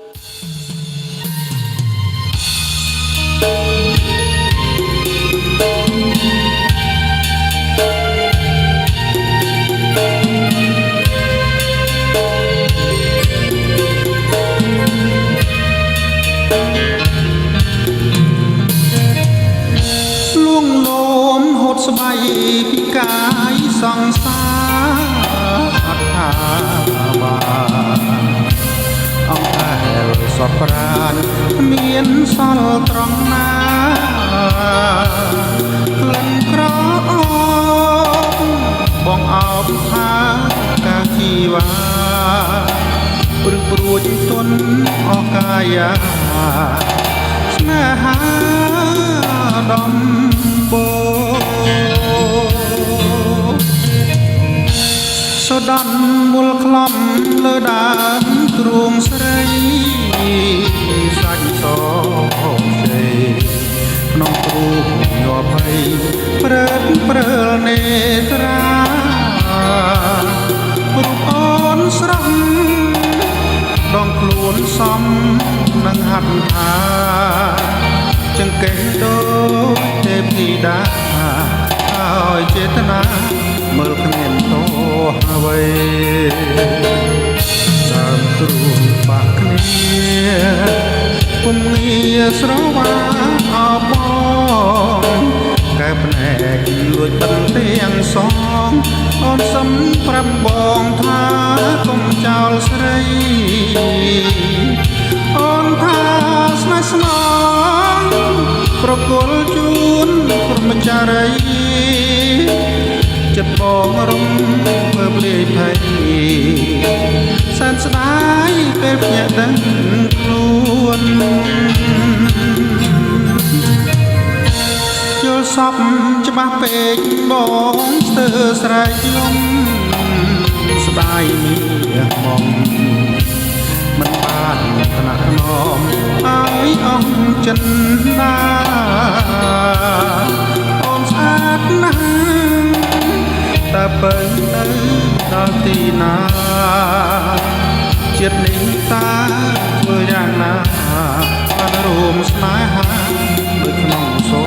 ស្បៃពីកាយសង្សារអត់ថាបាអង្គតែសពប្រានមានសល់ត្រង់ណាក្លិនក្រអូបបងអោបថាកាជីវ៉ាព្រឹកព្រួចទន់អស់កាយាស្នេហាដំបូសូដន់មូលក្លំលើដើមទ្រូងស្រីសាច់សជ័យក្នុងទ្រូងញ័រភ័យព្រើតព្រើលនេត្រារូបអូនស្រស់ដងខ្លួនសំនឹងហាត់ថាចង្កេះដូចទេពធីតាឲ្យចេតនាមើលគ្មានទោសអ្វីតាមទ្រូងបាក់គ្នាពុំងារស្រវាអបងកែភ្នែកលួចបិទទាំងសងអូនសំប្រាប់បងថាកុំចោលស្រីអូនថាស្នេហ៍ស្មងប្រគល់ជូនព្រមចារីចិត្តបងរំភើបលាយភ័យសែនស្ដាយពេលភ្ញាក់ដឹងខ្លួនយល់សពច្បាស់ពេកបងស្ទើរស្រែកយំស្ដាយមាសមកមិនបានថ្នាក់ថ្នមឲ្យអស់ចិនណាអូនស្អាតណាស់តែបើនៅដល់ទីណាចិត្តនេះតាធ្វើយ៉ាងណាបានរួមស្នេហាដូចក្នុងសូ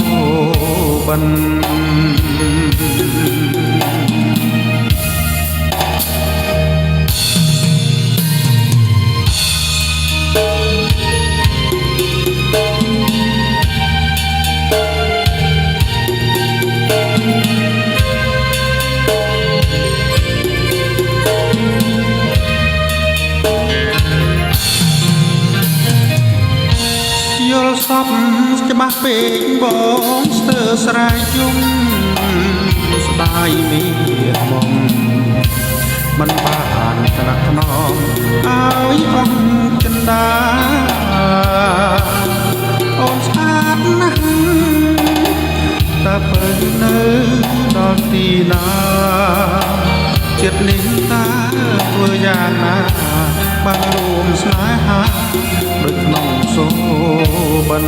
បិនយល់សពច្បាស់ពេកបងស្ទើរស្រែកយំស្ដាយមាសមកមិនបានថ្នាក់ថ្នមឲ្យអស់ចិន្តាអូនស្អាតណាស់តែបើនៅដល់ទីណាចិត្តនេះតាធ្វើយ៉ាងណាបានរួមស្នេហាដូចក្នុងសូបិន